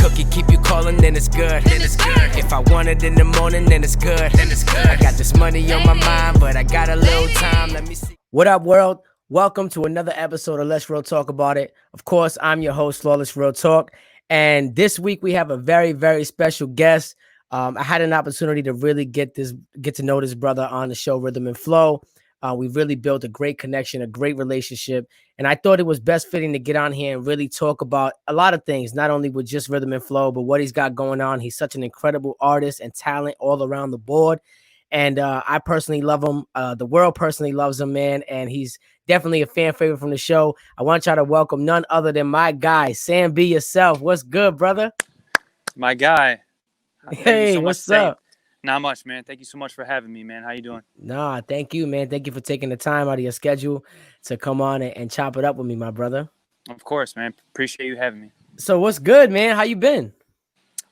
cookie keep you calling, then it's good. If I want it in the morning, then it's good. I got this money on my mind, but I got a little time. Let me see. What up, world? Welcome to another episode of Let's Real Talk About It. Of course, I'm your host, Flawless Real Talk. And this week we have a very, very special guest. I had an opportunity to really get to know this brother on the show Rhythm and Flow. We've really built a great connection, a great relationship. And I thought it was best fitting to get on here and really talk about a lot of things, not only with just Rhythm and Flow, but what he's got going on. He's such an incredible artist and talent all around the board. And I personally love him. The world personally loves him, man. And he's definitely a fan favorite from the show. I want y'all to welcome none other than my guy, SamBeYourself. What's good, brother? My guy. Hey, what's up? Not much, man. Thank you so much for having me, man. How you doing? Nah, thank you, man. Thank you for taking the time out of your schedule to come on and chop it up with me, my brother. Of course, man. Appreciate you having me. So what's good, man? How you been?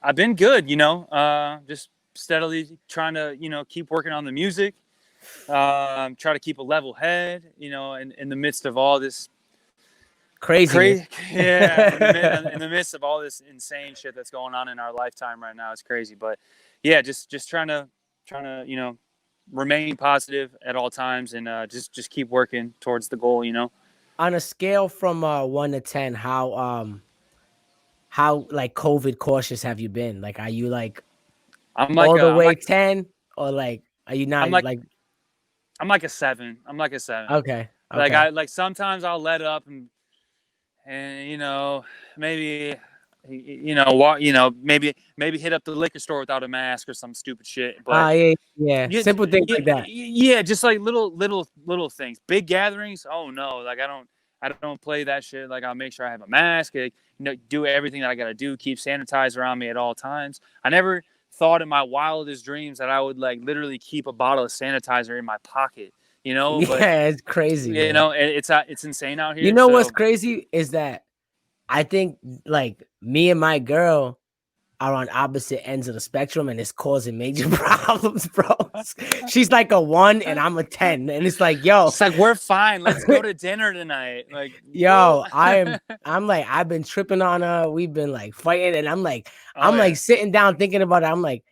I've been good, just steadily trying to, keep working on the music. Try to keep a level head, in the midst of all this crazy. Yeah, in the midst of all this insane shit that's going on in our lifetime right now. It's crazy, but yeah, just trying to remain positive at all times and just keep working towards the goal. On a scale from 1 to 10, how like COVID cautious have you been? Like, are you like I'm like all the way like, 10, or like are you not? I'm like a 7. I'm like a 7. Okay. Like sometimes I'll let up and maybe maybe hit up the liquor store without a mask or some stupid shit. But yeah. Simple things like that. Yeah, just like little things. Big gatherings, oh no, like I don't play that shit. Like I'll make sure I have a mask, do everything that I gotta do, keep sanitizer on me at all times. I never thought in my wildest dreams that I would like literally keep a bottle of sanitizer in my pocket. Yeah, but, it's crazy. It's insane out here. What's crazy is that I think like me and my girl are on opposite ends of the spectrum, and it's causing major problems, bro. She's like a 1 and I'm a 10, and it's like, yo, it's like we're fine. Let's go to dinner tonight. Like, yo, I'm like, I've been tripping on her. We've been like fighting, and I'm like sitting down thinking about it. I'm like,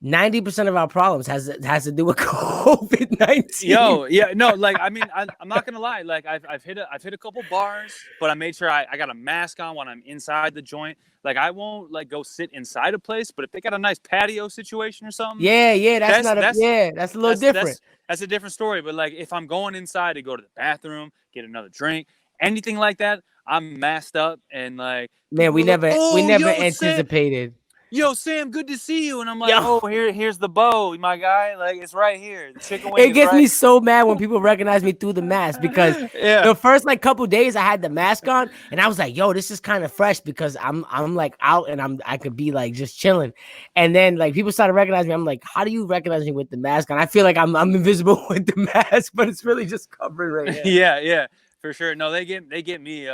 90% of our problems has to do with COVID-19. Yo, yeah, no, like I mean, I'm not gonna lie. Like I've hit a couple bars, but I made sure I got a mask on when I'm inside the joint. Like I won't like go sit inside a place, but if they got a nice patio situation or something, that's a little different. That's a different story. But like if I'm going inside to go to the bathroom, get another drink, anything like that, I'm masked up and like. Man, we never anticipated. Yo, Sam, good to see you. And I'm like, here's the bow, my guy. Like, it's right here. The chicken wing. It gets me so mad when people recognize me through the mask, because the first like couple days I had the mask on, and I was like, yo, this is kind of fresh because I'm like out and I could be like just chilling. And then like people started recognizing me. I'm like, how do you recognize me with the mask? And I feel like I'm invisible with the mask, but it's really just covering right here. Yeah, for sure. No, they get me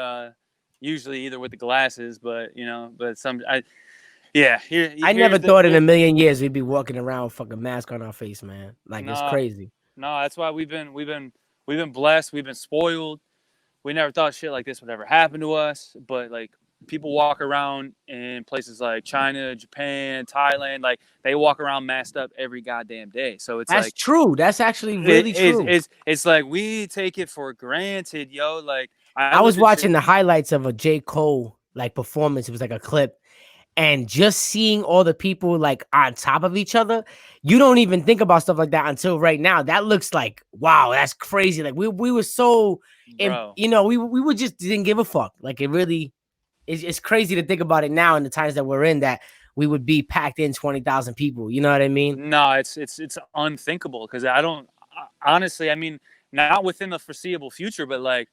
usually either with the glasses, but yeah, I never thought in a million years we'd be walking around with fucking mask on our face, man. Like, it's crazy. No, that's why we've been blessed. We've been spoiled. We never thought shit like this would ever happen to us. But like people walk around in places like China, Japan, Thailand, like they walk around masked up every goddamn day. So that's true. That's actually really true. It's like we take it for granted, yo. Like I was watching the highlights of a J. Cole like performance. It was like a clip. And just seeing all the people like on top of each other, you don't even think about stuff like that until right now. That looks like, wow, that's crazy. Like we were so, we would just didn't give a fuck. Like it really, it's crazy to think about it now in the times that we're in, that we would be packed in 20,000 people. You know what I mean? No, it's unthinkable because honestly, I mean, not within the foreseeable future, but like,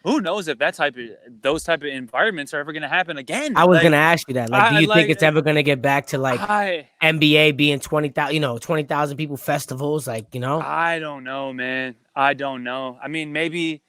who knows if those type of environments are ever going to happen again? I was going to ask you that. Like, do you think it's ever going to get back to like NBA being 20,000, 20,000 people festivals? Like, I don't know, man. I don't know. I mean, maybe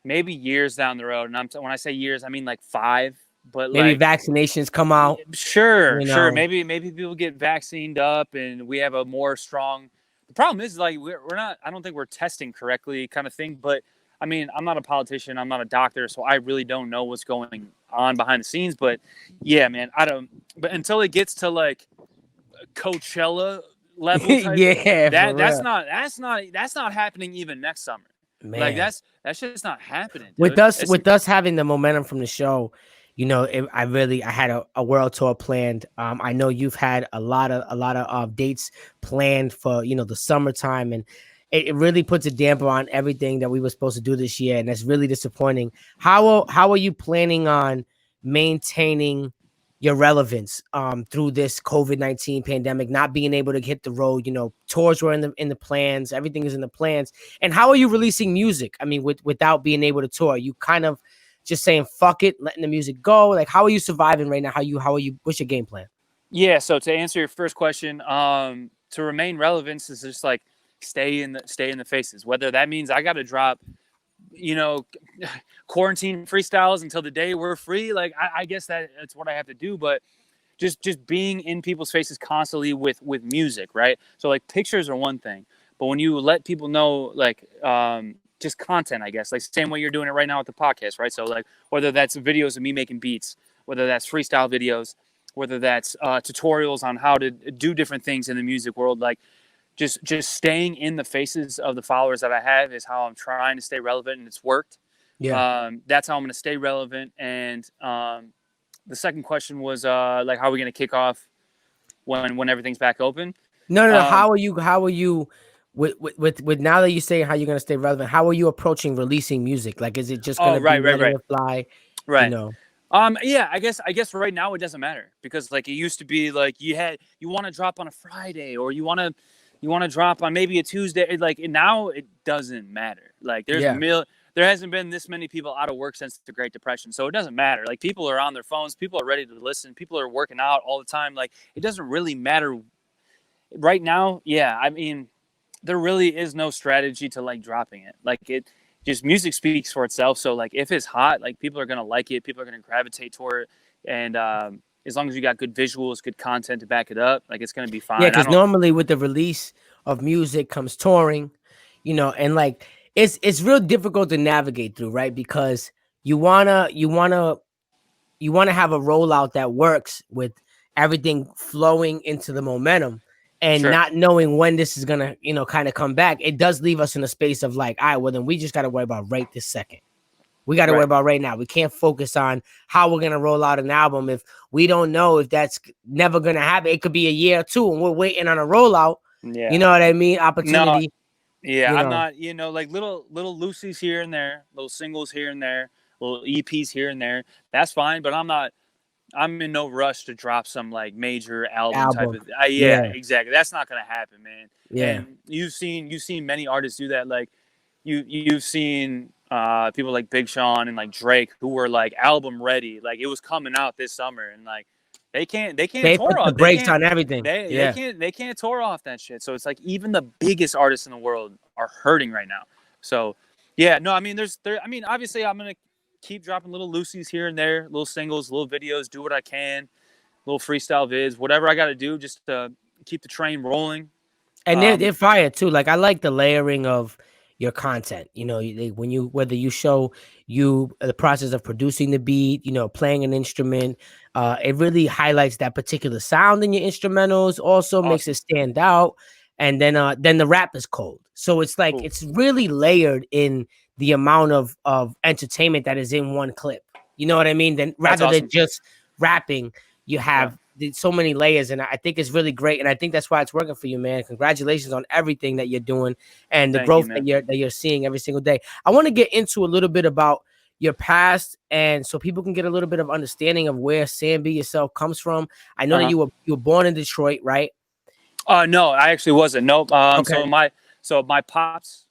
years down the road. And when I say years, I mean like 5. But maybe vaccinations come out. Sure. Maybe people get vaccinated up and we have a more strong. The problem is like we're not. I don't think we're testing correctly, kind of thing. But I mean, I'm not a politician. I'm not a doctor, so I really don't know what's going on behind the scenes. But yeah, man, but until it gets to like Coachella level type, Yeah, for real. that's not happening even next summer. Like Man. that's just not happening, with dude. us It's with us having the momentum from the show, I had a world tour planned. I know you've had a lot of dates planned for the summertime, and it really puts a damper on everything that we were supposed to do this year, and that's really disappointing. How are you planning on maintaining your relevance through this COVID-19 pandemic, not being able to hit the road? Tours were in the plans, everything is in the plans. And how are you releasing music? I mean, without being able to tour, you kind of just saying fuck it, letting the music go. Like, how are you surviving right now? How are you? What's your game plan? Yeah. So to answer your first question, to remain relevant is just like stay in the faces. Whether that means I got to drop, you know, quarantine freestyles until the day we're free. Like I guess that's what I have to do. But just being in people's faces constantly with music, right? So like pictures are one thing, but when you let people know like just content, I guess, like same way you're doing it right now with the podcast, right? So like whether that's videos of me making beats, whether that's freestyle videos, whether that's tutorials on how to do different things in the music world, like just staying in the faces of the followers that I have is how I'm trying to stay relevant, and it's worked. Yeah. That's how I'm going to stay relevant. And the second question was like, how are we going to kick off when everything's back open? No, no, no. Um, How are you with now that you say how you're gonna stay relevant? How are you approaching releasing music? Like, is it just oh, gonna be right, letting it fly? You right. know. Yeah, I guess right now it doesn't matter because like it used to be like you want to drop on a Friday or you want to drop on maybe a Tuesday. Like now it doesn't matter. Like Yeah. there hasn't been this many people out of work since the Great Depression, so it doesn't matter. Like people are on their phones, people are ready to listen, people are working out all the time. Like it doesn't really matter right now. Yeah, I mean there really is no strategy to like dropping it. Like it just music speaks for itself. So like if it's hot, like people are gonna like it, people are gonna gravitate toward it, and as long as you got good visuals, good content to back it up, like it's gonna be Yeah, fine. I because don't. normally with the release of music comes touring, and like it's real difficult to navigate through, right? Because you wanna have a rollout that works with everything flowing into the momentum and Sure. not knowing when this is gonna, kind of come back. It does leave us in a space of like, all right, well then we just gotta worry about right this second. We got to worry Right. about right now. We can't focus on how we're gonna roll out an album if we don't know if that's never gonna happen. It could be a year or two, and we're waiting on a rollout. You Yeah. know what I mean? No. Opportunity. Yeah. You I'm know. not. Like little loosies here and there, little singles here and there, little EPs here and there. That's fine. But I'm not. I'm in no rush to drop some like major album type Album. of. Yeah. Yeah. Exactly. That's not gonna happen, man. Yeah. And you've seen many artists do that. Like you've seen people like Big Sean and like Drake who were like album ready, like it was coming out this summer, and like they can't They put tour the off, brakes on everything. Yeah. they can't tour off that shit. So it's like even the biggest artists in the world are hurting right now. So yeah, no, I mean I mean obviously I'm gonna keep dropping little loosies here and there, little singles, little videos, do what I can, little freestyle vids, whatever I got to do just to keep the train rolling. And they're Um, fire too. Like, I like the layering of your content. Whether you show the process of producing the beat, playing an instrument, it really highlights that particular sound in your instrumentals. Also makes it awesome, stand out. And then the rap is cold. So it's like cool, it's really layered in the amount of entertainment that is in one clip. You know what I mean? Then that's rather than awesome. just rapping, you Yeah, have so many layers, and I think it's really great, and I think that's why it's working for you, man. Congratulations on everything that you're doing and the thank you, growth that man. you're seeing every single day. I want to get into a little bit about your past, and so people can get a little bit of understanding of where Sam Be Yourself comes from. I know that Uh-huh. you were born in Detroit, right? No, I actually wasn't. Nope. Okay. My pops,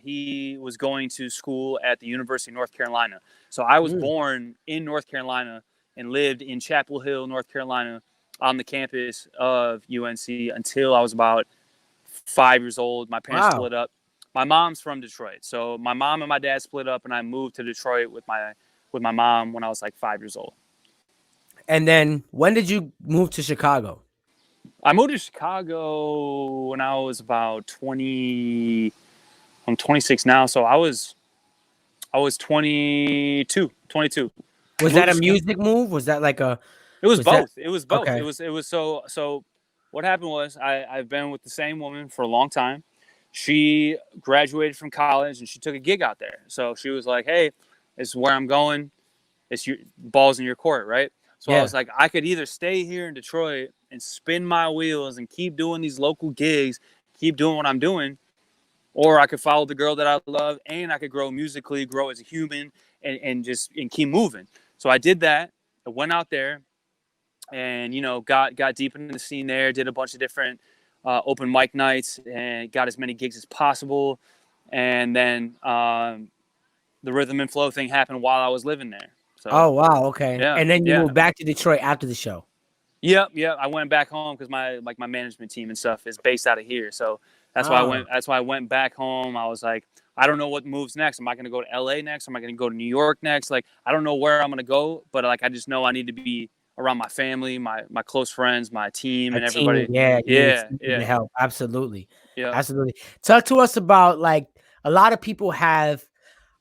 he was going to school at the University of North Carolina. So I was Mm. born in North Carolina and lived in Chapel Hill, North Carolina, on the campus of UNC until I was about 5 years old. My parents Wow. split up. My mom's from Detroit, so my mom and my dad split up, and I moved to Detroit with my mom when I was like 5 years old. And then when did you move to Chicago? I moved to Chicago when I was about 20. I'm 26 now, so I was 22. 22. I Was moved that to a Chicago. music move? Was that like a It was Was that both. It was both. okay? It was so. What happened was I've been with the same woman for a long time. She graduated from college and she took a gig out there. So she was like, "Hey, this is where I'm going. It's your balls in your court, right?" So I Yeah. was like, I could either stay here in Detroit and spin my wheels and keep doing these local gigs, keep doing what I'm doing, or I could follow the girl that I love and I could grow musically, grow as a human, and just and keep moving. So I did that. I went out there and got deep into the scene there. Did a bunch of different open mic nights and got as many gigs as possible. And then the rhythm and flow thing happened while I was living there. So Oh wow. Okay. yeah, And then you yeah. moved back to Detroit after the show. Yep, yep. I went back home because my management team and stuff is based out of here. So that's why I Oh, went. That's why I went back home. I was like, I don't know what moves next. Am I going to go to LA next? Am I going to go to New York next? Like, I don't know where I'm going to go, but like, I just know I need to be around my family, my close friends, my team, a and team. everybody. Yeah, Yeah, you need the yeah, help. Absolutely. yeah. Absolutely. Talk to us about like a lot of people have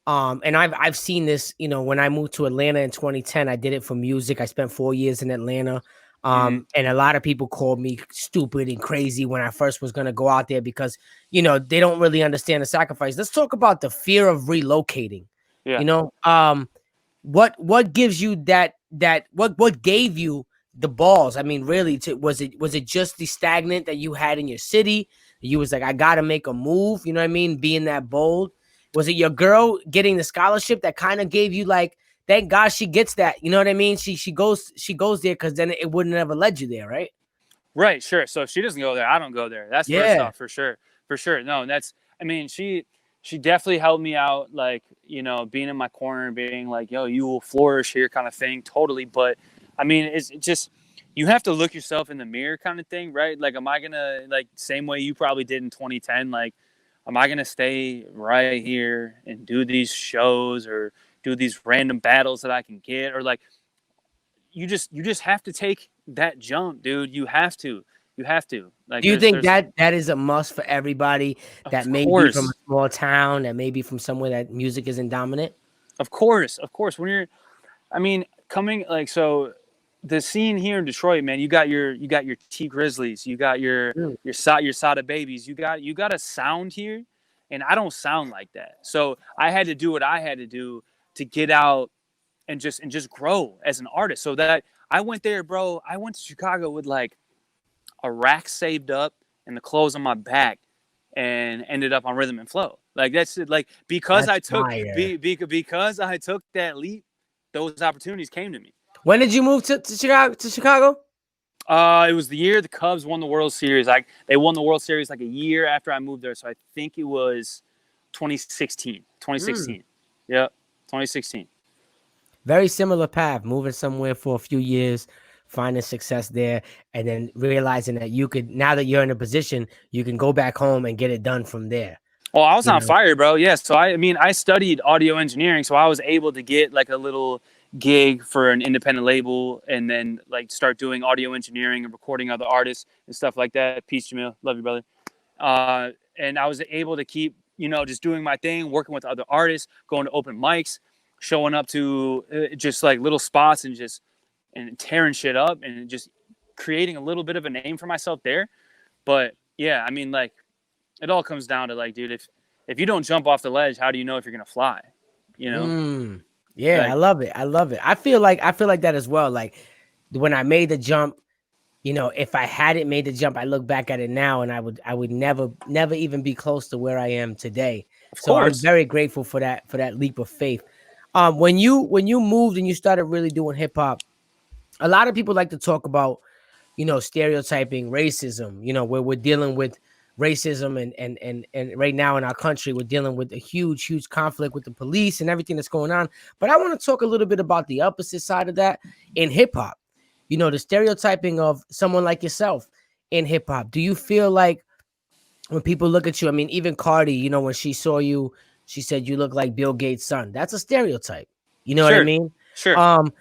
and I've seen this, when I moved to Atlanta in 2010, I did it for music. I spent 4 years in Atlanta. Mm-hmm. And a lot of people called me stupid and crazy when I first was gonna go out there because they don't really understand the sacrifice. Let's talk about the fear of relocating. Yeah. You know, what gives you what gave you the balls? I mean, really, was it just the stagnant that you had in your city? You was like, I gotta make a move, you know what I mean? Being that bold. Was it your girl getting the scholarship that kind of gave you like, thank God she gets that, you know what I mean? She goes there because then it wouldn't have led you there, right? Right. Sure. So if she doesn't go there, I don't go there. That's first Yeah. off, for sure. For sure. No, and that's. I mean, she definitely helped me out, like being in my corner and being like, "Yo, you will flourish here," kind of thing. Totally. But I mean, it's just you have to look yourself in the mirror, kind of thing, right? Like, am I gonna like same way you probably did in 2010? Like, am I gonna stay right here and do these shows or do these random battles that I can get, or like you just have to take that jump, dude. You have to like Do you think there's that is a must for everybody that of may be from a course small town, that may be from somewhere that music isn't dominant? of course when you're I mean coming like so the scene here in Detroit, man, you got your T Grizzlies, you got your Mm. your Sada Babies, you got a sound here, and I don't sound like that. So I had to do what I had to do to get out and just grow as an artist. So that I went there, bro. I went to Chicago with like a rack saved up and the clothes on my back, and ended up on Rhythm and Flow. Like that's it. Like because That's I took fire. because I took that leap, those opportunities came to me. When did you move to Chicago? To Chicago? It was the year the Cubs won the World Series. Like they won the World Series like a year after I moved there. So I think it was 2016. Mm. 2016. Yep. 2016. Very similar path, moving somewhere for a few years, finding success there, and then realizing that you could, now that you're in a position, you can go back home and get it done from there. Well, I was You on know, fire, bro. Yeah. So I mean, I studied audio engineering, so I was able to get like a little gig for an independent label, and then like start doing audio engineering and recording other artists and stuff like that. Peace, Jamil. Love you, brother. And I was able to keep, just doing my thing, working with other artists, going to open mics, showing up to just like little spots and tearing shit up and just creating a little bit of a name for myself there. But yeah, I mean, like it all comes down to like, dude, if you don't jump off the ledge, how do you know if you're gonna fly? You know, yeah, I like love it. I love it. I feel like that as well. Like when I made the jump, if I hadn't made the jump, I look back at it now and I would never even be close to where I am today. of So I'm course, very grateful for that leap of faith. When you moved and you started really doing hip hop, a lot of people like to talk about, stereotyping, racism, where we're dealing with racism and right now in our country, we're dealing with a huge conflict with the police and everything that's going on. But I want to talk a little bit about the opposite side of that in hip hop. The stereotyping of someone like yourself in hip hop. Do you feel like when people look at you, I mean, even Cardi, when she saw you, she said you look like Bill Gates' son. That's a stereotype. You know what I sure, mean? sure. Um,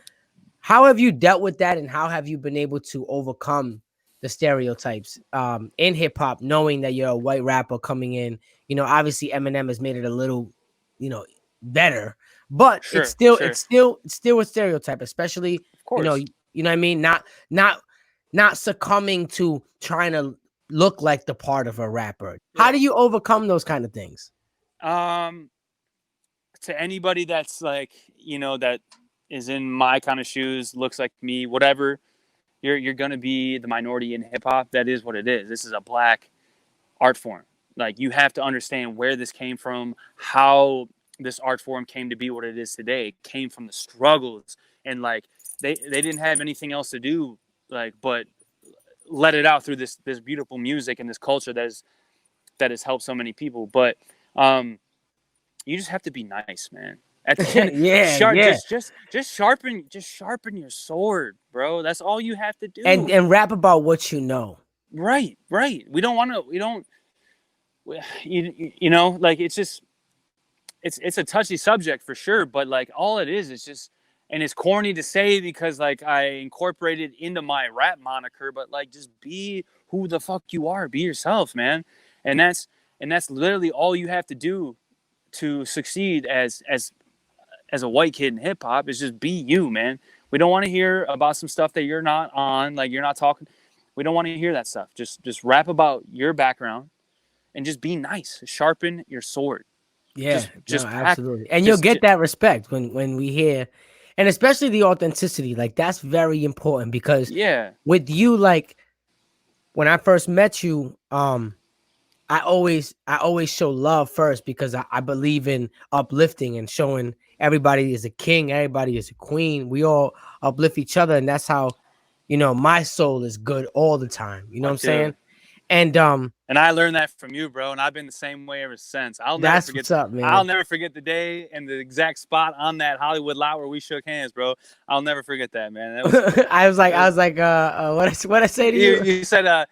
how have you dealt with that, and how have you been able to overcome the stereotypes in hip hop, knowing that you're a white rapper coming in? Obviously Eminem has made it a little, you know, better, but it's Sure, still sure. a stereotype, especially Of course. You know what I mean? Not succumbing to trying to look like the part of a rapper. How do you overcome those kind of things? To anybody that's like, that is in my kind of shoes, looks like me, whatever, you're gonna be the minority in hip hop. That is what it is. This is a black art form. Like, you have to understand where this came from, how this art form came to be what it is today. It came from the struggles, and like they didn't have anything else to do, like, but let it out through this beautiful music and this culture that has helped so many people. But you just have to be nice, man. At the end, just sharpen your sword, bro. That's all you have to do. And rap about what you know. Right. We don't, like, it's just, it's a touchy subject for sure, but like all it is just, and it's corny to say because like I incorporated into my rap moniker, but like, just be who the fuck you are, be yourself, man. And that's literally all you have to do to succeed as a white kid in hip hop, is just be you, man. We don't want to hear about some stuff that you're not on, like you're not talking. We don't want to hear that stuff. Just rap about your background and just be nice. Sharpen your sword. Yeah, absolutely. And you'll get that respect when we hear, and especially the authenticity. Like, that's very important because with you, like when I first met you, I always show love first because I believe in uplifting and showing everybody is a king, everybody is a queen. We all uplift each other, and that's how, my soul is good all the time. You know what I'm saying? And I learned that from you, bro, and I've been the same way ever since. That's what's up, man. I'll never forget the day and the exact spot on that Hollywood lot where we shook hands, bro. I'll never forget that, man. That was, I was like, what I say to you? You said,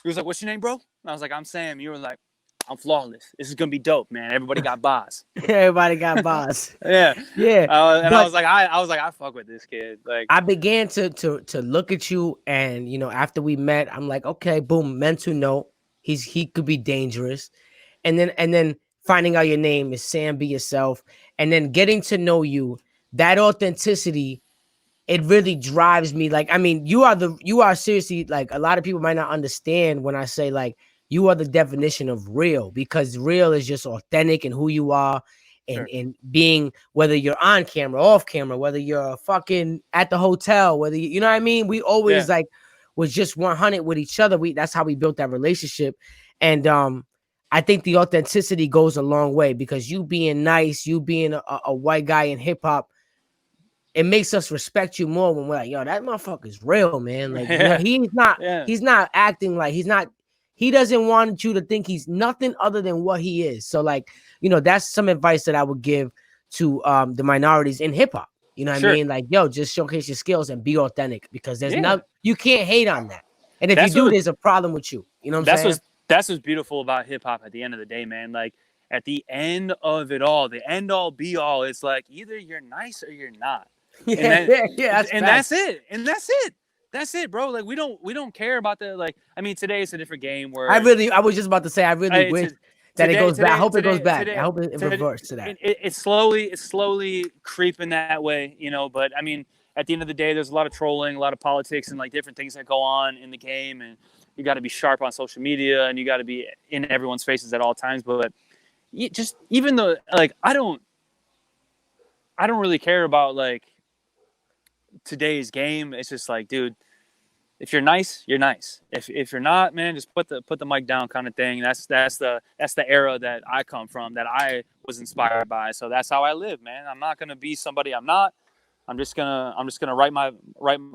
he was like, "What's your name, bro?" And I was like, "I'm Sam." You were like, "I'm flawless. This is gonna be dope, man. Everybody got boss." Everybody got boss. Yeah. And I was like, I fuck with this kid. Like, I began to look at you, and after we met, I'm like, okay, boom, mental note. He could be dangerous, and then finding out your name is SamBeYourself, and then getting to know you, that authenticity, it really drives me. Like, I mean, you are seriously, like, a lot of people might not understand when I say, like, you are the definition of real, because real is just authentic and who you are, and being, whether you're on camera, off camera, whether you're fucking at the hotel, whether you know what I mean. We always like was just 100 with each other. That's how we built that relationship, and I think the authenticity goes a long way, because you being nice, you being a white guy in hip hop, it makes us respect you more when we're like, yo, that motherfucker's real, man. Like, he's not acting like he doesn't want you to think he's nothing other than what he is. So, like, that's some advice that I would give to the minorities in hip hop. You know what I mean? Like, yo, just showcase your skills and be authentic, because there's you can't hate on that. And if you do, there's a problem with you. You know what I'm saying? That's what's beautiful about hip hop at the end of the day, man. Like, at the end of it all, the end all be all, it's like either you're nice or you're not. That's it. That's it, bro. Like, we don't care about the, like, I mean, today it's a different game where I was just about to say, I really wish that it goes back. I hope it goes back. I hope it reverts to that. It's slowly creeping that way, but I mean, at the end of the day, there's a lot of trolling, a lot of politics, and like different things that go on in the game, and you got to be sharp on social media, and you got to be in everyone's faces at all times. But just, even though, like, I don't really care about like today's game. It's just like, dude, if you're nice, you're nice. If you're not, man, just put the mic down, kind of thing. That's the era that I come from, that I was inspired by. So that's how I live, man. I'm not gonna be somebody I'm not. I'm just gonna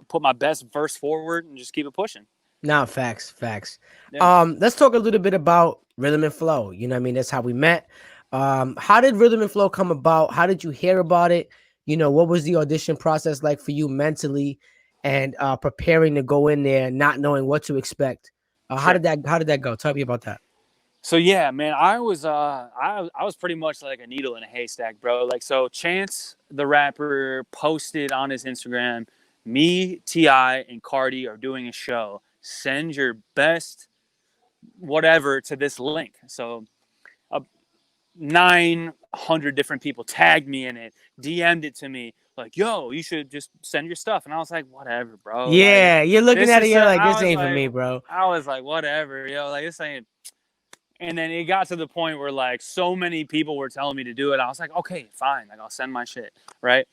put my best verse forward and just keep it pushing. No, facts. Yeah. Let's talk a little bit about Rhythm and Flow. You know what I mean? That's how we met. How did Rhythm and Flow come about? How did you hear about it? What was the audition process like for you mentally, and preparing to go in there, not knowing what to expect? How did that go? Tell me about that. So yeah, man, I was pretty much like a needle in a haystack, bro. Like, so Chance the rapper posted on his Instagram, me, T.I., and Cardi are doing a show. Send your best whatever to this link. So 900 different people tagged me in it, DM'd it to me, like, yo, you should just send your stuff. And I was like, whatever, bro. Like, Yeah, you're looking this at it, is, you're like, I this was ain't for like, me, bro. whatever, yo, like, this ain't. And then it got to the point where like so many people were telling me to do it. I was like, okay, fine. Like, I'll send my shit. Right.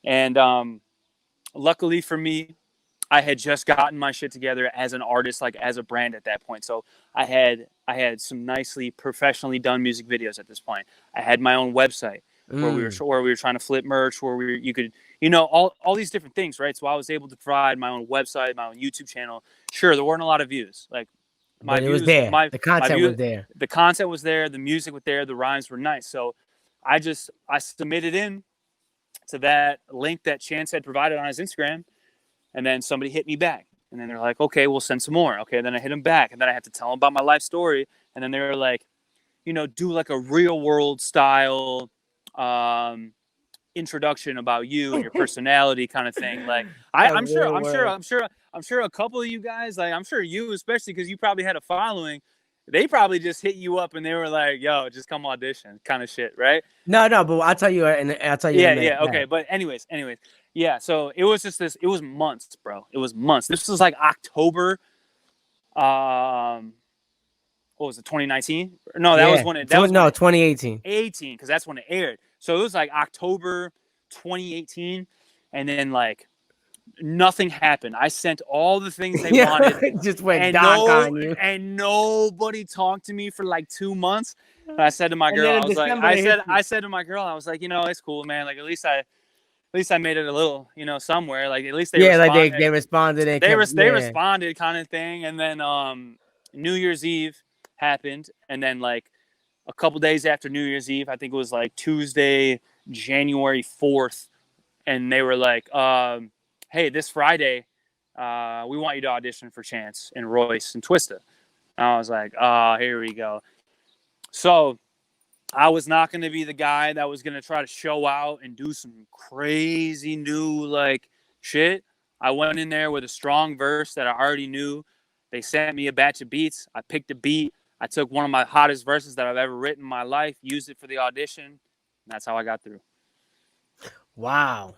And luckily for me, I had just gotten my shit together as an artist, like as a brand at that point. So I had some nicely professionally done music videos at this point. I had my own website where we were trying to flip merch, where you could, all these different things, right? So I was able to provide my own website, my own YouTube channel. Sure, there weren't a lot of views. Like, my but it views, was there. The content was there. The content was there. The music was there. The rhymes were nice. So I submitted in to that link that Chance had provided on his Instagram. And then somebody hit me back. And then they're like, okay, we'll send some more. Okay, then I hit them back. And then I had to tell them about my life story. And then they were like, do like a real world style introduction about you and your personality kind of thing. Like, I'm sure a couple of you guys, like, I'm sure you, especially because you probably had a following, they probably just hit you up and they were like, yo, just come audition kind of shit, right? No, but I'll tell you, and I'll tell you. Yeah, okay. But anyways. Yeah, so it was just this, it was months, bro. It was months. This was like October, what was it, 2019? No, that was when it, 2018. 18, because that's when it aired. So it was like October 2018, and then like nothing happened. I sent all the things they wanted. Just went dark on you. And nobody talked to me for like 2 months. And I said to my girl, I said to my girl, I was like, it's cool, man. Like, at least I made it a little, somewhere. Like, at least they responded. Like they responded. They responded, kind of thing. And then New Year's Eve happened, and then like a couple days after New Year's Eve, I think it was like Tuesday, January 4th, and they were like, hey, this Friday, we want you to audition for Chance and Royce and Twista. And I was like, oh, here we go. So I was not going to be the guy that was going to try to show out and do some crazy new like shit. I went in there with a strong verse that I already knew. They sent me a batch of beats. I picked a beat. I took one of my hottest verses that I've ever written in my life, used it for the audition. And that's how I got through. Wow.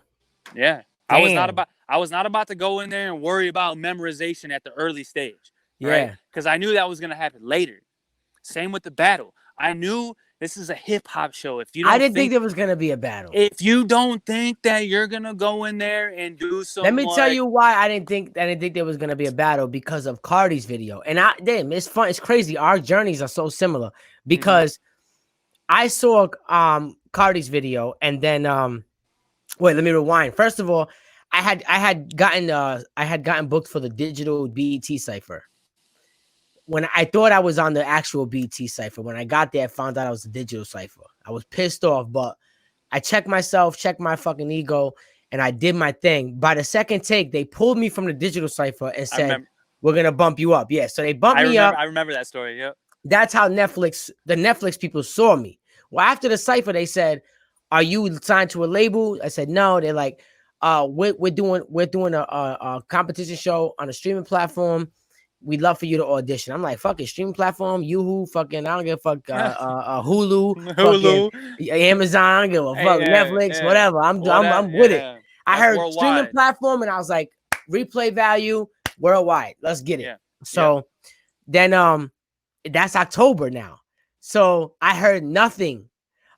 Yeah. Damn. I was not about to go in there and worry about memorization at the early stage. Right? Because I knew that was going to happen later. Same with the battle. I knew this is a hip hop show. I didn't think there was gonna be a battle. If you don't think that you're gonna go in there and do some, let me tell you why I didn't think there was gonna be a battle, because of Cardi's video. And it's fun. It's crazy. Our journeys are so similar because I saw Cardi's video, and then wait, let me rewind. First of all, I had gotten booked for the digital BET cipher. When I thought I was on the actual BT cipher, when I got there, I found out I was a digital cipher. I was pissed off, but I checked myself, checked my fucking ego, and I did my thing. By the second take, they pulled me from the digital cipher and said, we're going to bump you up. Yeah, so they bumped me up. I remember that story, yep. That's how the Netflix people saw me. Well, after the cipher, they said, are you signed to a label? I said, no. They're like, we're doing a competition show on a streaming platform. We'd love for you to audition. I'm like, fuck it, streaming platform, Yoohoo, fucking, I don't give a fuck, Hulu, fucking Amazon, I don't give a fuck, Netflix, whatever. I'm with it. I heard worldwide. Streaming platform, and I was like, replay value, worldwide. Let's get it. Yeah. So then, that's October now. So I heard nothing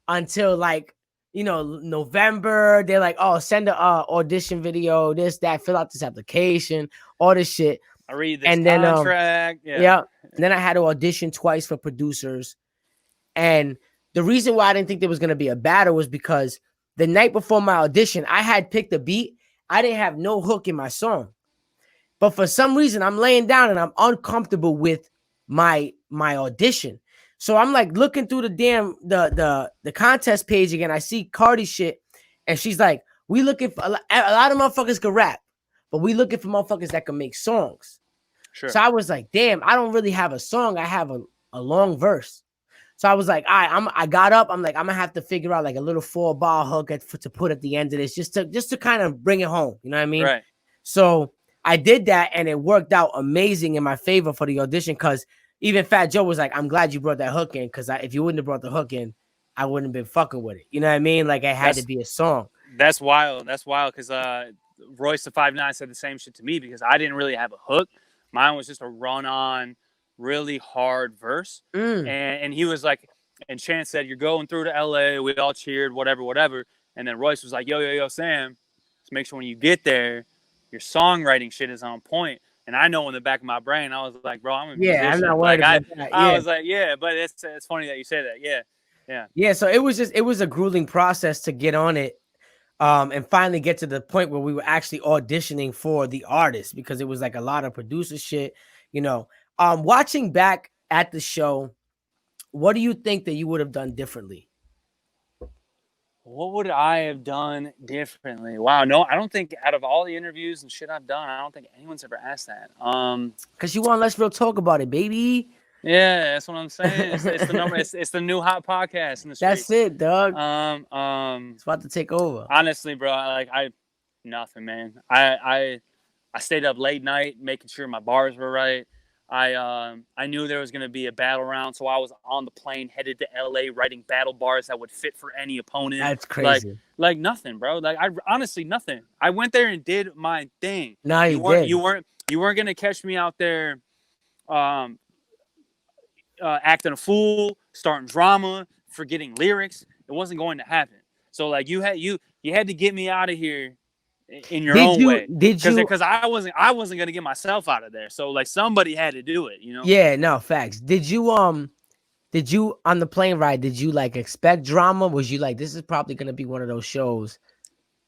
until like, November. They're like, oh, send a audition video, this, that, fill out this application, all this shit. I read this contract. And then I had to audition twice for producers. And the reason why I didn't think there was going to be a battle was because the night before my audition, I had picked a beat. I didn't have no hook in my song. But for some reason, I'm laying down and I'm uncomfortable with my audition. So I'm like looking through the damn the contest page again. I see Cardi shit, and she's like, we looking for a lot of motherfuckers can rap, but we looking for motherfuckers that can make songs. Sure. So I was like, damn, I don't really have a song. I have a long verse. So I was like, all right, I got up. I'm like, I'm gonna have to figure out like a little 4-bar hook to put at the end of this, just to kind of bring it home. You know what I mean? Right. So I did that, and it worked out amazing in my favor for the audition, because even Fat Joe was like, I'm glad you brought that hook in, because if you wouldn't have brought the hook in, I wouldn't have been fucking with it. You know what I mean? Like it had to be a song. That's wild. That's wild because Royce the 5'9" said the same shit to me because I didn't really have a hook. Mine was just a run-on, really hard verse, and he was like, and Chance said, "You're going through to LA." We all cheered, whatever. And then Royce was like, "Yo, Sam, just make sure when you get there, your songwriting shit is on point." And I know in the back of my brain, I was like, "Bro, I'm a musician." I'm not worried about that. I was like, "Yeah," but it's funny that you say that. Yeah. So it was a grueling process to get on it. And finally get to the point where we were actually auditioning for the artist because it was like a lot of producer shit, you know. Watching back at the show, what do you think that you would have done differently? What would I have done differently? Wow, no, I don't think out of all the interviews and shit I've done, I don't think anyone's ever asked that. Because you want Let's Real Talk about it, baby. Yeah, that's what I'm saying. It's the number. It's the new hot podcast in the streets. That's it, dog. It's about to take over. Honestly, bro, nothing, man. I stayed up late night making sure my bars were right. I knew there was gonna be a battle round, so I was on the plane headed to LA writing battle bars that would fit for any opponent. That's crazy. Like nothing, bro. Like I honestly nothing. I went there and did my thing. No, you did. You weren't gonna catch me out there. Acting a fool, starting drama, forgetting lyrics. It wasn't going to happen. So like you had to get me out of here in your own way. Because I wasn't gonna get myself out of there. So like somebody had to do it, you know? Yeah, no, facts. Did you on the plane ride, did you like expect drama? Was you like, this is probably gonna be one of those shows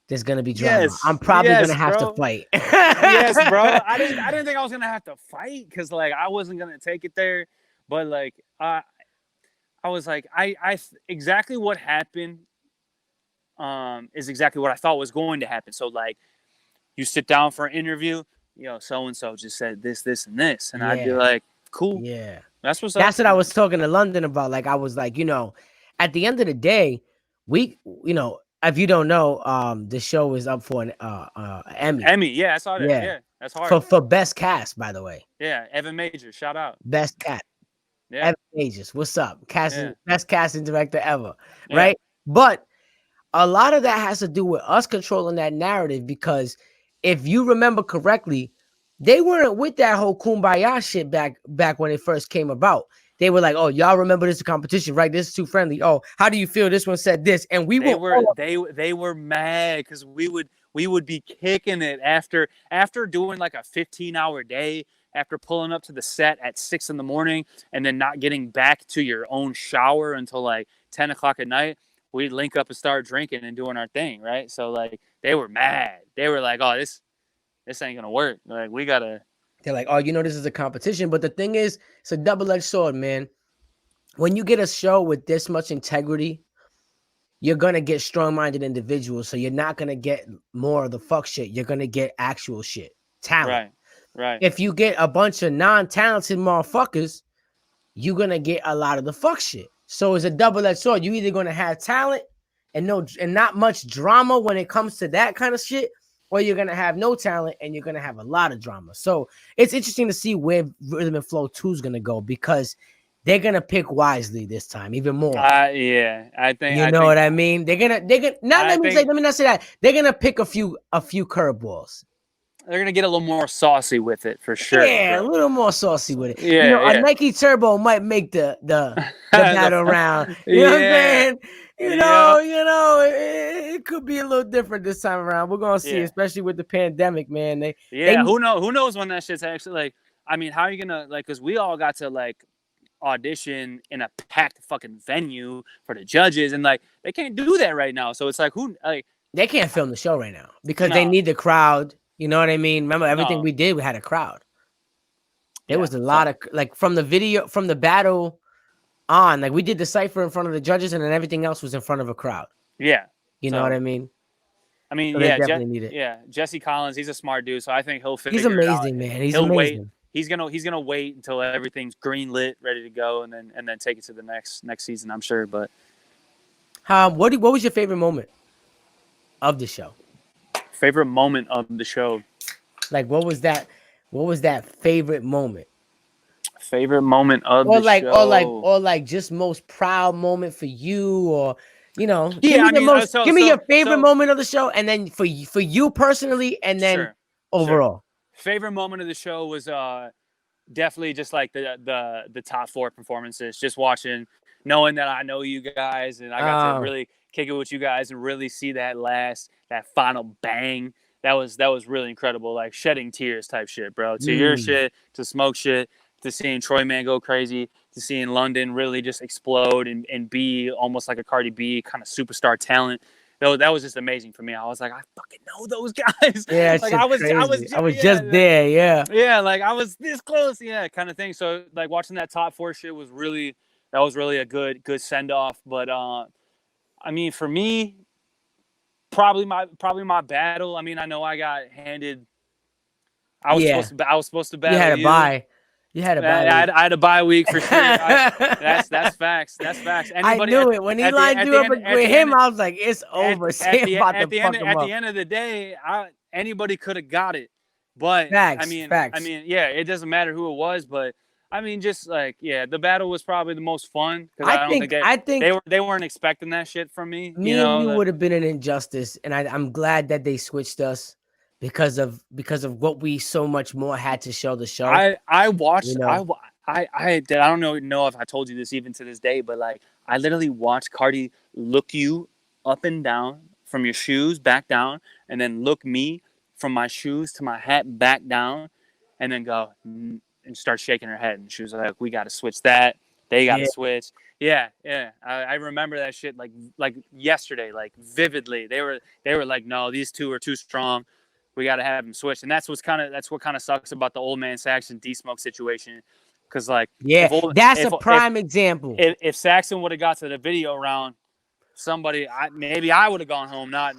there's gonna be drama? Yes, I'm probably gonna have to fight. Yes, bro. I didn't think I was gonna have to fight because like I wasn't gonna take it there. But like I was like I exactly what happened is exactly what I thought was going to happen. So like you sit down for an interview, so and so just said this, and this, and I'd be like, cool. Yeah. That's what I was talking to London about. Like I was like, at the end of the day, we if you don't know, the show is up for an Emmy. Emmy, yeah, I saw that. Yeah, that's hard. For best cast, by the way. Yeah, Evan Majors, shout out. Best cast. Yeah. Evan Majors, what's up? Best casting director ever, right? But a lot of that has to do with us controlling that narrative because if you remember correctly, they weren't with that whole kumbaya shit back when it first came about. They were like, "Oh, y'all remember this is a competition, right? This is too friendly. Oh, how do you feel? This one said this," and they were mad because we would be kicking it after doing like a 15-hour day. After pulling up to the set at 6 a.m. and then not getting back to your own shower until like 10 o'clock at night, we'd link up and start drinking and doing our thing, right? So like they were mad. They were like, "Oh, this ain't gonna work. Like we gotta." They're like, "Oh, this is a competition." But the thing is, it's a double-edged sword, man. When you get a show with this much integrity, you're gonna get strong-minded individuals. So you're not gonna get more of the fuck shit. You're gonna get actual shit, talent. Right. If you get a bunch of non-talented motherfuckers, you're gonna get a lot of the fuck shit. So it's a double-edged sword. You're either gonna have talent and not much drama when it comes to that kind of shit, or you're gonna have no talent and you're gonna have a lot of drama. So it's interesting to see where Rhythm and Flow 2 is gonna go because they're gonna pick wisely this time, even more. Yeah, I think what I mean. They're gonna let me not say that. They're gonna pick a few curveballs. They're gonna get a little more saucy with it for sure. Yeah, a little more saucy with it. Yeah, a Nike Turbo might make the battle round. You know what I'm saying? It could be a little different this time around. We're gonna see, especially with the pandemic, man. Who knows when that shit's actually like. I mean, how are you gonna like? Because we all got to like audition in a packed fucking venue for the judges, and like they can't do that right now. So it's like they can't film the show right now because they need the crowd. You know what I mean? Remember everything we did, we had a crowd. There was a lot of like from the battle on, like we did the cypher in front of the judges and then everything else was in front of a crowd. Yeah. You know what I mean? I mean, so definitely need it. Yeah. Jesse Collins, he's a smart dude. So I think he'll figure it out. He's amazing, man. He's amazing. Wait. He's gonna wait until everything's green lit, ready to go, and then take it to the next season, I'm sure. But what was your favorite moment of the show? Favorite moment of the show. Like what was that favorite moment? Favorite moment of or the like show. just most proud moment for you, or give Yeah, me I the mean, most, give me your favorite so moment of the show, and then for you personally, and then sure, sure. overall. Favorite moment of the show was definitely just like the top four performances. Just watching, knowing that I know you guys, and I got to really kick it with you guys and really see that final bang. That was really incredible. Like shedding tears type shit, bro. To your shit, to Smoke shit, to seeing Troy Man go crazy, to seeing London really just explode and be almost like a Cardi B kind of superstar talent. That was just amazing for me. I was like, I fucking know those guys. Yeah, Like shit's crazy. I was yeah, just there. Yeah. yeah, like I was this close, yeah, kind of thing. So like watching that top four shit was really a good send off. But I mean, for me, probably my battle. I mean, I know I got handed. Yeah. I was supposed to You battle had a you. bye. You had a bye week. I had a bye week for sure. That's facts. That's facts. I Anybody knew it when he lined you up with him. I was like, "It's over." Sam about to fuck him at up. the end of the day, anybody could have got it. But Facts. yeah, it doesn't matter who it was. But I mean, just like yeah, the battle was probably the most fun because I don't think I think they weren't expecting that shit from me. You me and know, you would have been an injustice, and I'm glad that they switched us because of what we so much more had to show the show. I watched You know? I don't know if I told you this even to this day, but like I literally watched Cardi look you up and down from your shoes back down, and then look me from my shoes to my hat back down, and then go and start shaking her head. And she was like, "We got to switch that. They got to Yeah. switch." Yeah. I remember that shit like yesterday, like vividly. They were like, "No, these two are too strong. We got to have them switch." And that's what kind of sucks about the Old Man Saxon D Smoke situation, because like Yeah, that's a prime example. if Saxon would have got to the video round, maybe I would have gone home, not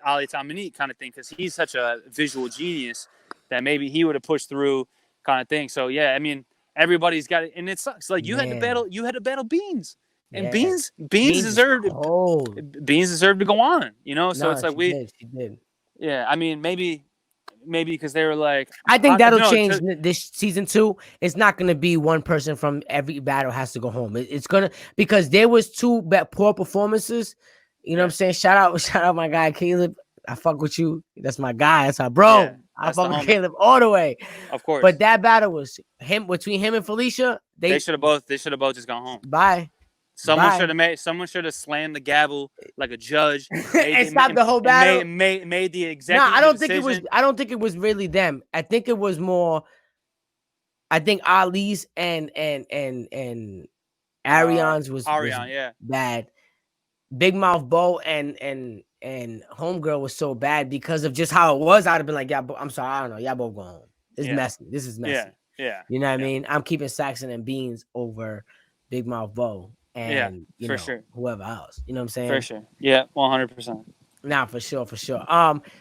Ali Tamanique kind of thing, because he's such a visual genius that maybe he would have pushed through kind of thing. So yeah, I mean everybody's got it, and it sucks. Like you had to battle Beans, and Yeah. Beans Beans deserved to go on. You know, so No, it's like she did. yeah. I mean maybe because they were like, I think that'll change this season 2. It's not going to be one person from every battle has to go home. It's gonna, because there was 2 poor performances. You know what I'm saying? Shout out my guy Caleb. I fuck with you. That's my guy. That's my bro. Yeah, I fuck with Caleb all the way. Of course. But that battle was between him and Felicia. They should have both just gone home. Bye. Someone should have slammed the gavel like a judge and stopped the whole battle. Made the executive. No, I don't think it was really them. I think it was more. I think Ali's and Ariane's was bad. Big Mouth Bo and Homegirl was so bad because of just how it was. I'd have been like, yeah, I'm sorry, I don't know. Y'all both go home. It's messy. This is messy. Yeah. You know what I mean? I'm keeping Saxon and Beans over Big Mouth Bo and whoever else. You know what I'm saying? For sure. Yeah, 100%. Nah, for sure.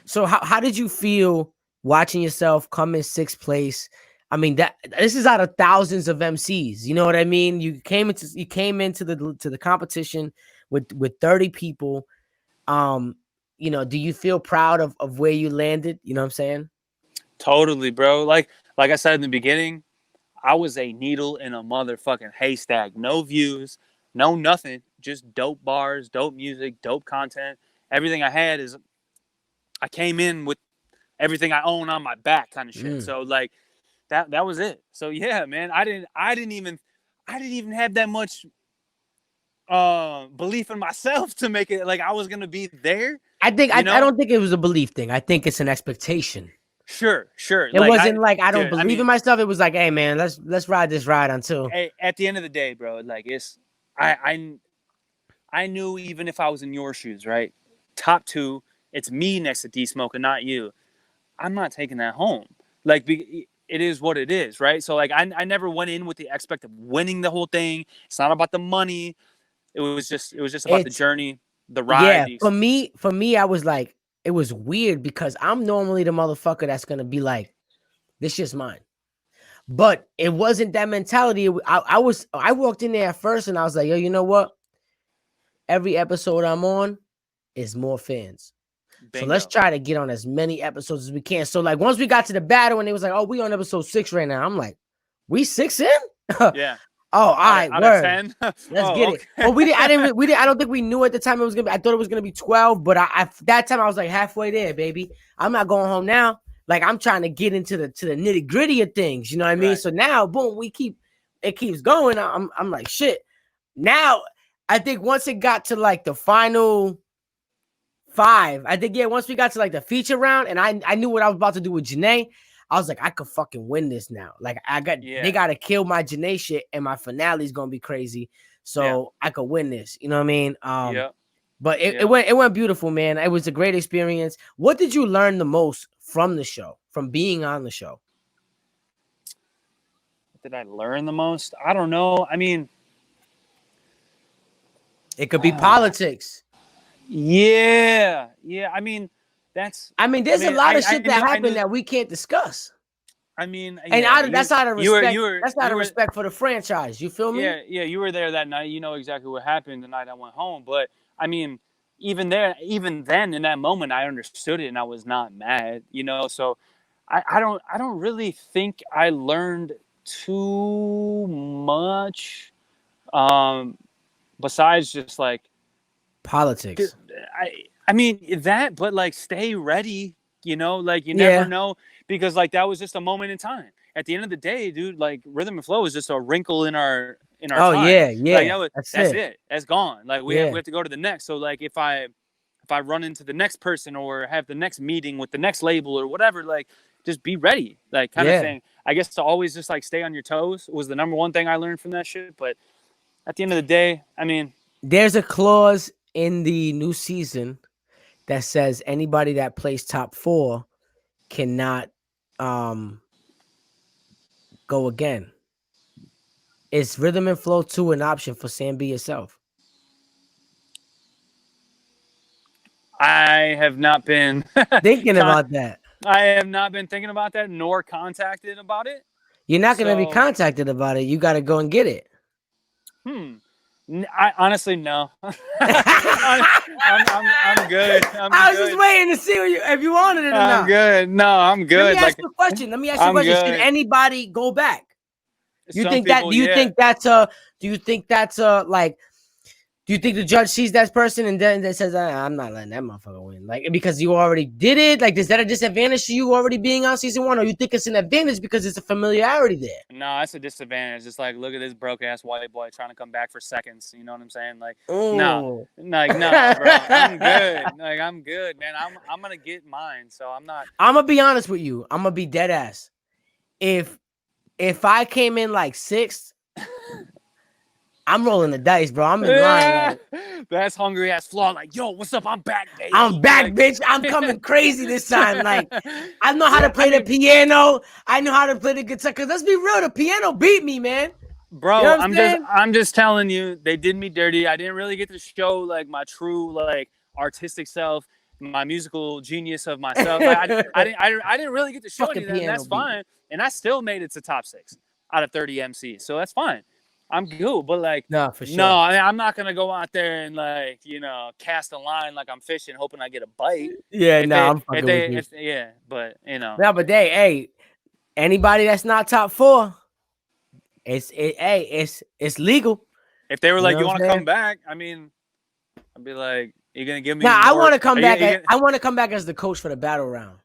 So how did you feel watching yourself come in 6th place? I mean, this is out of thousands of MCs. You know what I mean? You came into the competition with 30 people. Do you feel proud of where you landed? You know what I'm saying? Totally, bro. Like I said in the beginning, I was a needle in a motherfucking haystack. No views, no nothing. Just dope bars, dope music, dope content. Everything I had is I came in with everything I own on my back kind of shit. So like that was it. So yeah, man, I didn't even have that much belief in myself to make it like I was gonna be there. I don't think it was a belief thing. I think it's an expectation. Sure. It wasn't like I don't believe in myself. It was like, hey man, let's ride this ride until. Hey, at the end of the day, bro, like I knew even if I was in your shoes, right? Top 2, it's me next to D Smoke and not you. I'm not taking that home. Like it is what it is, right? So like I never went in with the expect of winning the whole thing. It's not about the money. It was just about the journey, the ride. Yeah, for me, I was like, it was weird because I'm normally the motherfucker that's gonna be like, this shit's mine. But it wasn't that mentality. I walked in there at first and I was like, yo, you know what? Every episode I'm on is more fans. Bingo. So let's try to get on as many episodes as we can. So like once we got to the battle and it was like, oh, we on episode 6 right now. I'm like, we 6 in? Yeah. Oh, all right, Out of word. 10. Let's get it. Okay. Well, we didn't. I didn't. We didn't. I don't think we knew at the time it was gonna be. I thought it was gonna be 12, but I that time I was like halfway there, baby. I'm not going home now. Like I'm trying to get into the nitty gritty of things. You know what I mean? Right. So now, boom, it keeps going. I'm like shit. Now I think once it got to like the final 5, I think once we got to like the feature round, and I knew what I was about to do with Janae. I was like, I could fucking win this now. Like they gotta kill my Janae shit, and my finale is gonna be crazy. So I could win this. You know what I mean? But it went beautiful, man. It was a great experience. What did you learn the most from the show, from being on the show? What did I learn the most? I don't know. I mean, it could be politics. Yeah. I mean, there's a lot of shit that happened that we can't discuss. I mean, and that's out of respect. That's out of respect for the franchise. You feel me? Yeah. You were there that night. You know exactly what happened the night I went home. But I mean, even then, in that moment, I understood it and I was not mad. You know, so I don't really think I learned too much. Besides just like politics. I mean that, but like stay ready. You know, like you never know, because like that was just a moment in time. At the end of the day, dude, like rhythm and flow is just a wrinkle in our time. Like, that's it. That's gone. Like we have to go to the next. So like if I run into the next person or have the next meeting with the next label or whatever, like just be ready, like kind of thing. I guess to always just like stay on your toes was the number one thing I learned from that shit. But at the end of the day, I mean, there's a clause in the new season that says anybody that plays top 4 cannot go again. Is Rhythm and Flow 2 an option for SamBeYourself? I have not been thinking about that. I have not been thinking about that, nor contacted about it. You're not going to be contacted about it. You got to go and get it. I honestly no. I'm good. I was just waiting to see if you wanted it or not. I'm good. No, I'm good. Let me ask you a question. Should anybody go back? Do you think the judge sees that person and then says, I'm not letting that motherfucker win? Like, because you already did it? Like, is that a disadvantage to you already being on season 1? Or you think it's an advantage because it's a familiarity there? No, that's a disadvantage. It's like, look at this broke ass white boy trying to come back for seconds. You know what I'm saying? Like, no, bro. I'm good. Like, I'm good, man. I'm going to get mine. So I'm not. I'm going to be honest with you. I'm going to be dead ass. If I came in like 6th, I'm rolling the dice, bro. I'm in line. Like, that's hungry ass flaw. Like, yo, what's up? I'm back, baby. I'm back, bitch. I'm coming crazy this time. Like, I know how to play the piano. I know how to play the guitar. Cause let's be real, the piano beat me, man. Bro, you know I'm just telling you, they did me dirty. I didn't really get to show like my true like artistic self, my musical genius of myself. Like, I didn't really get to show any of that, and that's fine. And I still made it to top 6 out of 30 MCs, so that's fine. I'm good, but like, no, for sure. No, I'm not gonna go out there and like, cast a line like I'm fishing, hoping I get a bite. Yeah, I'm fucking with you. Yeah, but No, but hey, anybody that's not top 4, it's legal. If they were like, you want to come back? I mean, I'd be like, you're gonna give me. I want to come back. I want to come back as the coach for the battle round.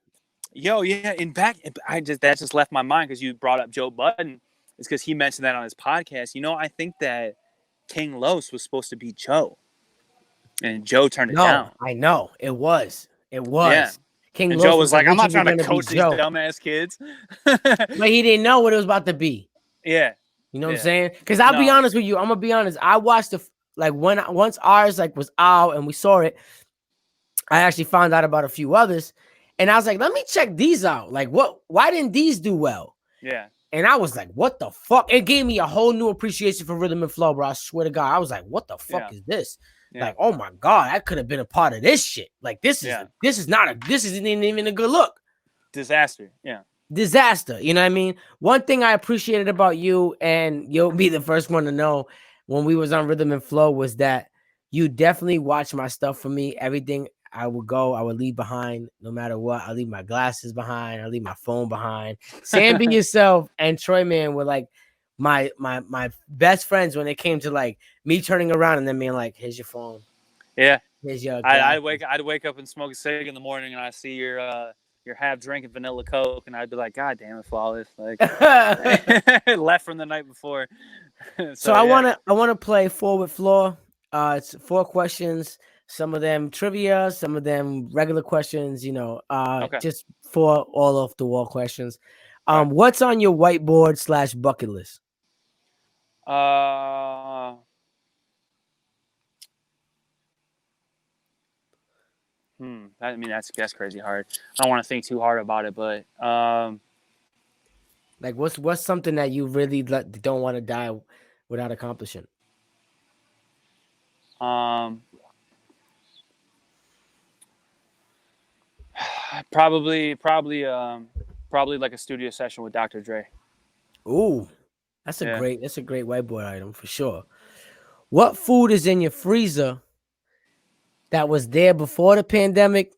Yo, yeah, that just left my mind because you brought up Joe Budden. It's because he mentioned that on his podcast. I think that King Los was supposed to be Joe, and Joe turned it down. I know it was. Yeah. King Los Joe was like, "I'm not trying to coach these dumbass kids," but he didn't know what it was about to be. Yeah, you know what I'm saying? Because I'll be honest with you. I'm gonna be honest. I watched once ours was out and we saw it. I actually found out about a few others, and I was like, "Let me check these out. Like, what? Why didn't these do well?" Yeah. And I was like, what the fuck? It gave me a whole new appreciation for rhythm and flow, bro. I swear to God. I was like, what the fuck is this? Yeah. Like, oh my God, I could have been a part of this shit. Like, this isn't even a good look. Disaster. Yeah. Disaster. You know what I mean? One thing I appreciated about you, and you'll be the first one to know when we was on Rhythm and Flow, was that you definitely watch my stuff for me. Everything I would leave behind no matter what. I leave my glasses behind. I leave my phone behind. SamBeYourself and Troy Man were like my best friends when it came to like me turning around and then being like, "Here's your phone. Yeah. Here's your I'd glasses." wake up and smoke a cig in the morning, and I see your half drinking vanilla Coke, and I'd be like, God damn it, flawless, like left from the night before. So So yeah, I wanna play four with floor. It's four questions. Some of them trivia, some of them regular questions. okay, Just four all off the wall questions. all right. What's on your whiteboard / bucket list? Uh, I mean that's crazy hard. I don't want to think too hard about it, but Like, what's something that you really don't want to die without accomplishing? um, probably like a studio session with Dr. Dre. Ooh, Yeah. that's a great whiteboard item for sure. What food is in your freezer that was there before the pandemic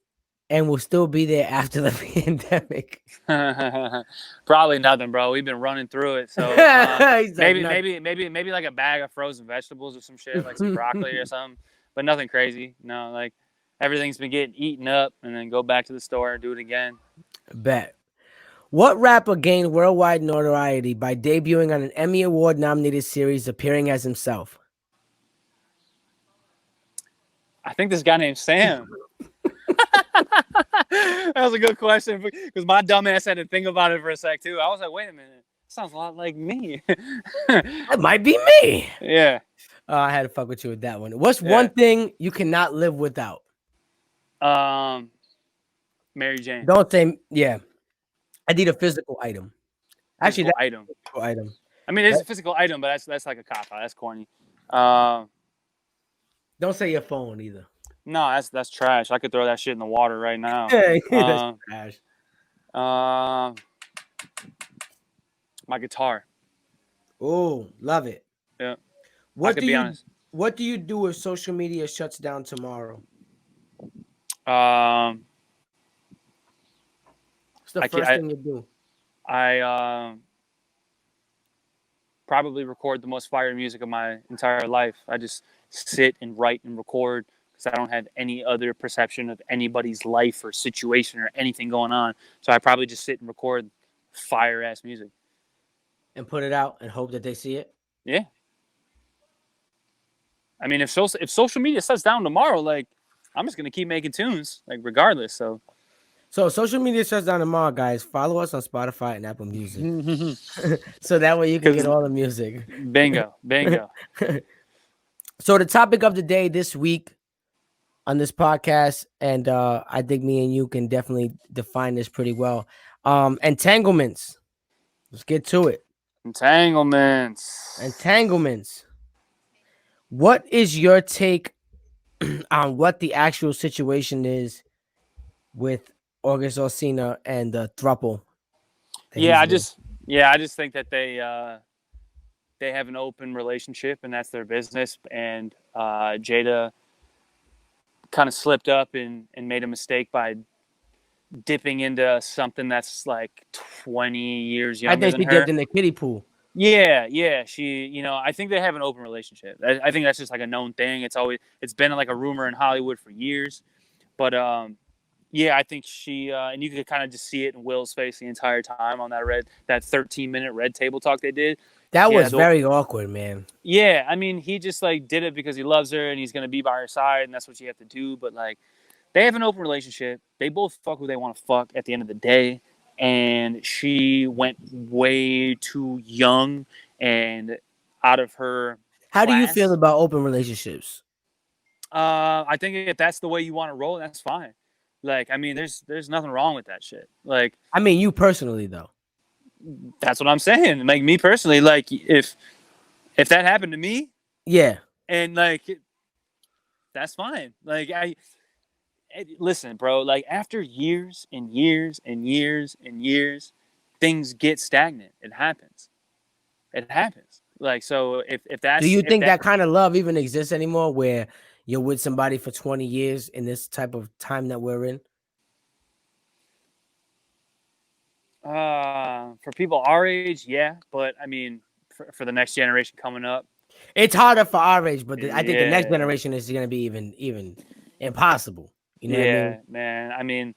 and will still be there after the pandemic? Probably nothing, bro. We've been running through it, so He's like, not. maybe like a bag of frozen vegetables or some shit, like some broccoli or something, but nothing crazy. No, like everything's been getting eaten up, and then go back to the store and do it again. Bet. What rapper gained worldwide notoriety by debuting on an Emmy Award nominated series appearing as himself? I think this guy named Sam. That was a good question because my dumbass had to think about it for a sec too. I was like, wait a minute, sounds a lot like me. That might be me. Yeah, I had to fuck with you with that one. What's yeah. one thing you cannot live without? Um, Mary Jane, Don't say, yeah. I need a physical item. Actually, physical that's item. a physical item. I mean, it's a physical item, but that's like a cop out. That's corny. Um, Don't say your phone either. no, that's trash. I could throw that shit in the water right now. That's trash. Um, my guitar. Oh, love it. Yeah, I What could do be you honest. What do you do if social media shuts down tomorrow? Um, What's the I first can thing you do? I probably record the most fire music of my entire life. I just sit and write and record because I don't have any other perception of anybody's life or situation or anything going on. So I probably just sit and record fire ass music. And put it out and hope that they see it? Yeah. I mean, if social media shuts down tomorrow, like I'm just gonna keep making tunes, like regardless. So So social media shuts down tomorrow, guys. Follow us on Spotify and Apple Music. So that way you can get because all the music. bingo. So the topic of the day this week on this podcast, and I think me and you can definitely define this pretty well. Entanglements. Let's get to it. Entanglements. Entanglements. What is your take on what the actual situation is with August Alsina and the thruple that Yeah, he's I with? just think that they have an open relationship and that's their business. And Jada kind of slipped up and made a mistake by dipping into something that's like 20 years I younger think than she dipped her. in the kiddie pool. Yeah. She, I think they have an open relationship. I think that's just like a known thing. It's been like a rumor in Hollywood for years. But yeah, I think she and you could kind of just see it in Will's face the entire time on that 13-minute red table talk they did. That Yeah, was very awkward, man. yeah. I mean, he just like did it because he loves her and he's gonna be by her side and that's what you have to do. But like, they have an open relationship. They both fuck who they want to fuck at the end of the day. And she went way too young and out of her How do you feel class. about open relationships? I think if that's the way you want to roll, that's fine. Like, I mean, there's nothing wrong with that shit. Like, I mean, you personally, though. that's what I'm saying. Like me personally, like if that happened to me, Yeah. and like that's fine. Like listen, bro. Like after years and years and years and years, things get stagnant. It happens. It happens. Like so, if Do that's you if think that that kind of love even exists anymore where you're with somebody for 20 years in this type of time that we're in? for people our age, yeah. But I mean, for the next generation coming up. It's harder for our age, but I think the next Yeah. generation is going to be even impossible. You know what I Yeah, mean? man. I mean,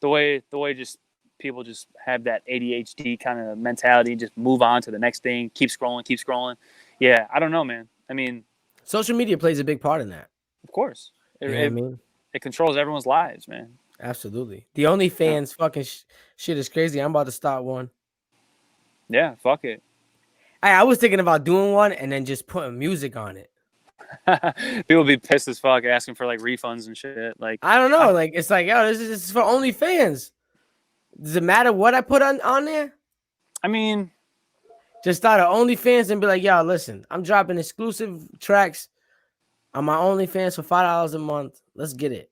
the way just people just have that ADHD kind of mentality, just move on to the next thing, keep scrolling. Yeah, I don't know, man. I mean, Social media plays a big part in that. of course, You know what I mean? it controls everyone's lives, man. Absolutely. The Yeah, OnlyFans fucking shit is crazy. I'm about to start one. yeah, fuck it. I was thinking about doing one and then just putting music on it. People be pissed as fuck asking for like refunds and shit. Like, I don't know. Like it's like, yo, this is for OnlyFans. Does it matter what I put on there? I mean, Just start an OnlyFans and be like, yo, listen, I'm dropping exclusive tracks on my OnlyFans for $5 a month. Let's get it.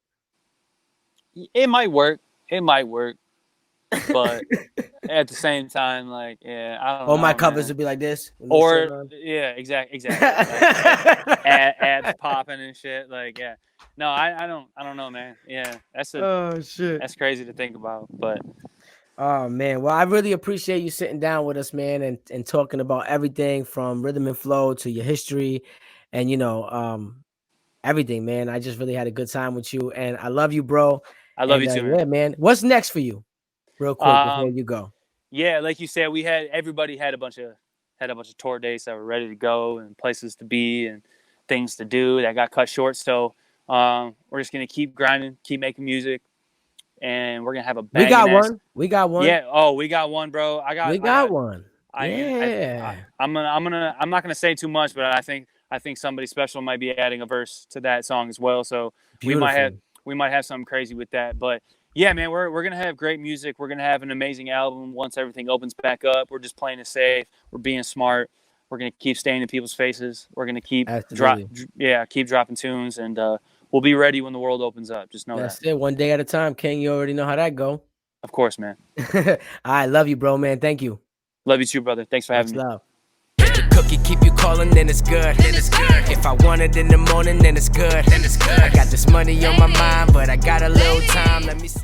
it might work. It might work. But at the same time, like, yeah, I don't know. All my covers man. would be like this. Or yeah, exactly. Like, ads popping and shit. Like, yeah. No, I don't know, man. Yeah, oh shit. That's crazy to think about. But oh man, well, I really appreciate you sitting down with us, man, and talking about everything from rhythm and flow to your history, and everything, man. I just really had a good time with you, and I love you, bro. I love you too, man. Yeah, man. What's next for you, real quick before you go? Yeah, like you said, everybody had a bunch of tour dates that were ready to go and places to be and things to do that got cut short. So we're just gonna keep grinding, keep making music, and we're gonna have a bang. We got one. Yeah. Oh, we got one, bro. We got one. I'm not gonna say too much, but I think somebody special might be adding a verse to that song as well. So Beautiful. we might have something crazy with that. But yeah, man, we're gonna have great music. We're gonna have an amazing album once everything opens back up. We're just playing it safe. We're being smart. We're gonna keep staying in people's faces. We're gonna keep dropping tunes, and we'll be ready when the world opens up. Just know that's that. it. One day at a time, King. You already know how that go. Of course, man. I love you, bro, man. Thank you. Love you too, brother. Thanks for having me. Love. If the cookie keep you calling, then it's good. If I want it in the morning, then it's good. I got this money on my mind, but I got a little time. Let me see.